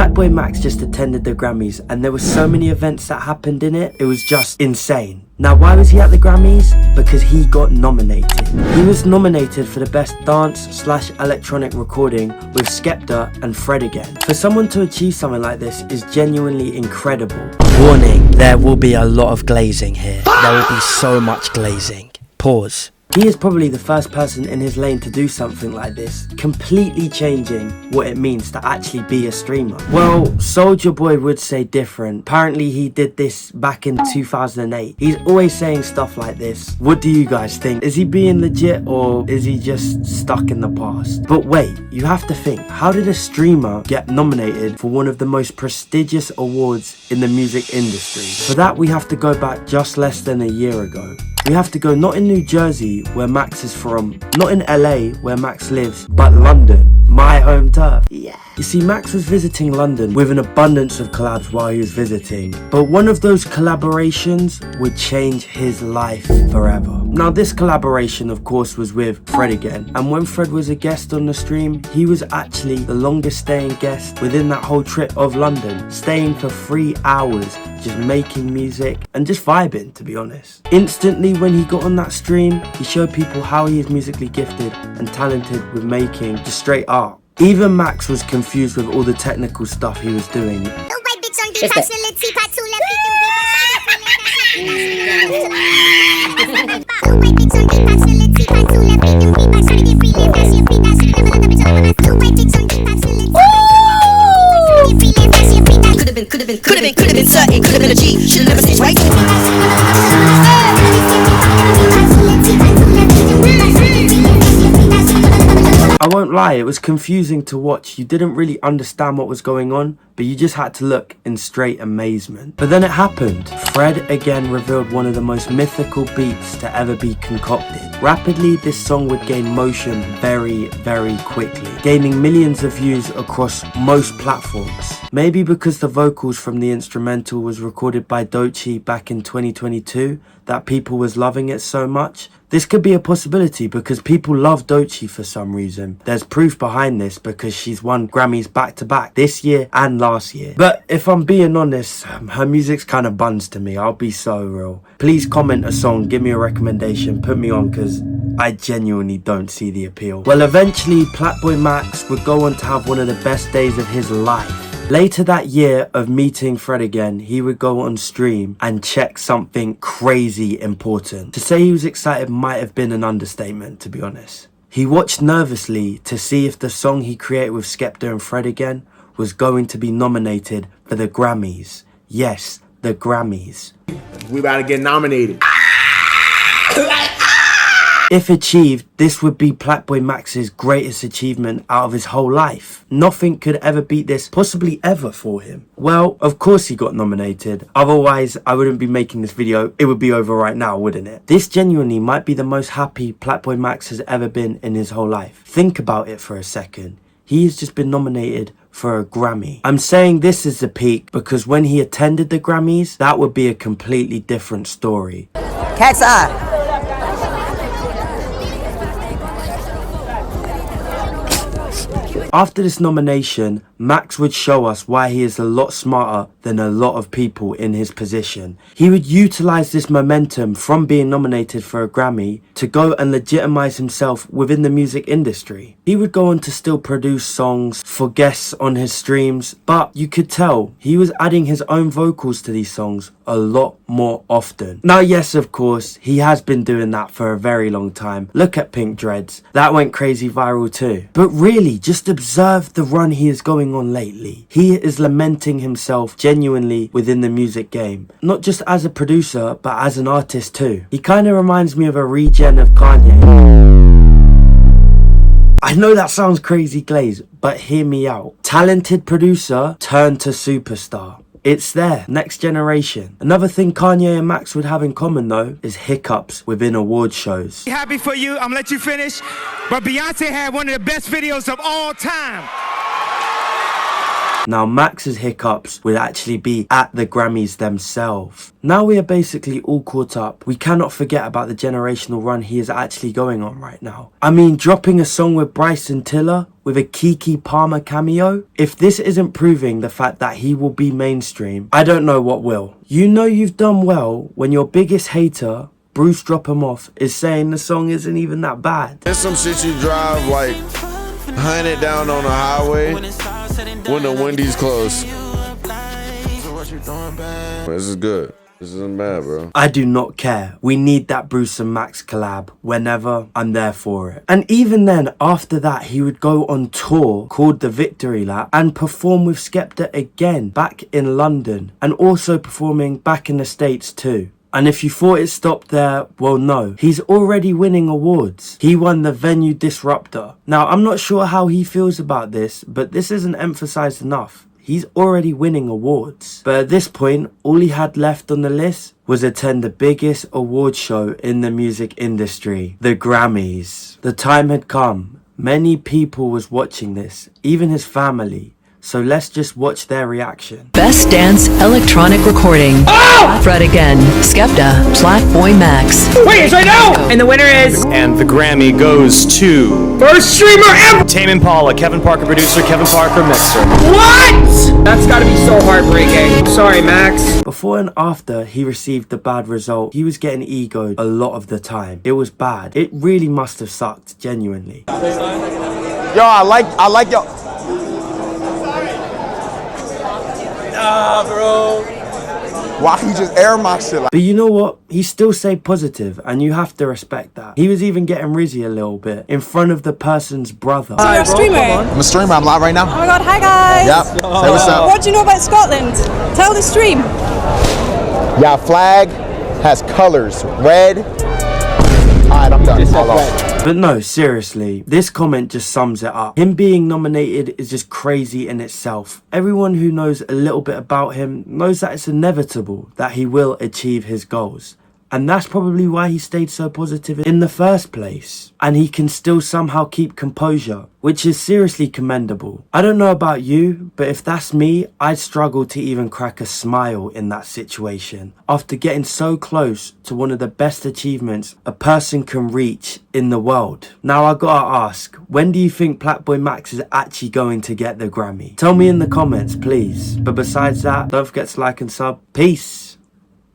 Plaqueboymax just attended the Grammys and there were so many events that happened in it, it was just insane. Now why was he at the Grammys? Because he got nominated. He was nominated for the best dance/electronic recording with Skepta and Fred again. For someone to achieve something like this is genuinely incredible. Warning, there will be a lot of glazing here. There will be so much glazing. Pause. He is probably the first person in his lane to do something like this, completely changing what it means to actually be a streamer. Well, Soulja Boy would say different. Apparently he did this back in 2008. He's always saying stuff like this. What do you guys think? Is he being legit or is he just stuck in the past? But wait, you have to think, how did a streamer get nominated for one of the most prestigious awards in the music industry? For that we have to go back just less than a year ago. We have to go not in New Jersey, where Max is from, not in LA, where Max lives, but London, my home turf. Yeah. You see, Max was visiting London with an abundance of collabs while he was visiting, but one of those collaborations would change his life forever. Now this collaboration of course was with Fred again, and when Fred was a guest on the stream, he was actually the longest staying guest within that whole trip of London, staying for 3 hours, just making music and just vibing, to be honest. Instantly when he got on that stream, he showed people how he is musically gifted and talented with making just straight art. Even Max was confused with all the technical stuff he was doing. Could've been certain, could've been a G, should've never stayed right. I won't lie, it was confusing to watch. You didn't really understand what was going on, but you just had to look in straight amazement. But then it happened. Fred again revealed one of the most mythical beats to ever be concocted. Rapidly, this song would gain motion very, very quickly, gaining millions of views across most platforms. Maybe because the vocals from the instrumental was recorded by Doechii back in 2022, that people was loving it so much. This could be a possibility because people love Doechii for some reason. There's proof behind this because she's won Grammys back to back this year and last year. But if I'm being honest, her music's kind of buns to me, I'll be so real. Please comment a song, give me a recommendation, put me on, because I genuinely don't see the appeal. Well, eventually Plaqueboymax would go on to have one of the best days of his life. Later that year of meeting Fred again, he would go on stream and check something crazy important. To say he was excited might have been an understatement, to be honest. He watched nervously to see if the song he created with Skepta and Fred again was going to be nominated for the Grammys. Yes, the Grammys. We about to get nominated. If achieved, this would be Plaqueboymax's greatest achievement out of his whole life. Nothing could ever beat this, possibly ever, for him. Well, of course he got nominated. Otherwise, I wouldn't be making this video. It would be over right now, wouldn't it? This genuinely might be the most happy Plaqueboymax has ever been in his whole life. Think about it for a second. He has just been nominated for a Grammy. I'm saying this is the peak because when he attended the Grammys, that would be a completely different story. Cat's eye. After this nomination, Max would show us why he is a lot smarter than a lot of people in his position. He would utilize this momentum from being nominated for a Grammy to go and legitimize himself within the music industry. He would go on to still produce songs for guests on his streams, but you could tell he was adding his own vocals to these songs a lot more often. Now yes, of course, he has been doing that for a very long time. Look at Pink Dreads, that went crazy viral too. But really, just observe the run he is going on lately. He is lamenting himself genuinely within the music game, not just as a producer, but as an artist too. He kind of reminds me of a regen of Kanye. I know that sounds crazy glaze, but hear me out. Talented producer turned to superstar. It's there, next generation. Another thing Kanye and Max would have in common though is hiccups within award shows. Happy for you, I'm gonna let you finish, but Beyonce had one of the best videos of all time. Now Max's hiccups would actually be at the Grammys themselves. Now we are basically all caught up. We cannot forget about the generational run he is actually going on right now. I mean, dropping a song with Bryson Tiller with a Kiki Palmer cameo. If this isn't proving the fact that he will be mainstream, I don't know what will. You know you've done well when your biggest hater, Bruce Drop 'Em Off, is saying the song isn't even that bad. There's some shit you drive like 100 down on the highway when the Wendy's closed. This is good. This isn't bad, bro. I do not care. We need that Bruce and Max collab. Whenever, I'm there for it. And even then, after that, he would go on tour called The Victory Lap and perform with Skepta again back in London, and also performing back in the States too. And if you thought it stopped there, well no, he's already winning awards. He won the Venue Disruptor. Now I'm not sure how he feels about this, but this isn't emphasized enough. He's already winning awards. But at this point, all he had left on the list was attend the biggest award show in the music industry, the Grammys. The time had come. Many people was watching this, even his family. So let's just watch their reaction. Best Dance Electronic Recording. Fred again. Skepta, Plaqueboymax. Wait, it's right now! And the winner is... And the Grammy goes to... First streamer ever! Tame Impala, Kevin Parker producer, Kevin Parker mixer. What? That's gotta be so heartbreaking. Sorry, Max. Before and after he received the bad result, he was getting egoed a lot of the time. It was bad. It really must have sucked, genuinely. Yo, I like y'all. Nah, bro. Why he just air my shit like? But you know what? He still stayed positive, and you have to respect that. He was even getting rizzy a little bit in front of the person's brother. So you're a streamer? I'm a streamer. I'm live right now. Oh my god, hi guys! Yep. Say what's up. What do you know about Scotland? Tell the stream. Yeah, flag has colors. Red. Alright, I'm done. All off. But no, seriously, this comment just sums it up. Him being nominated is just crazy in itself. Everyone who knows a little bit about him knows that it's inevitable that he will achieve his goals. And that's probably why he stayed so positive in the first place. And he can still somehow keep composure, which is seriously commendable. I don't know about you, but if that's me, I'd struggle to even crack a smile in that situation after getting so close to one of the best achievements a person can reach in the world. Now I gotta ask, when do you think Plaqueboymax is actually going to get the Grammy? Tell me in the comments, please. But besides that, don't forget to like and sub. Peace.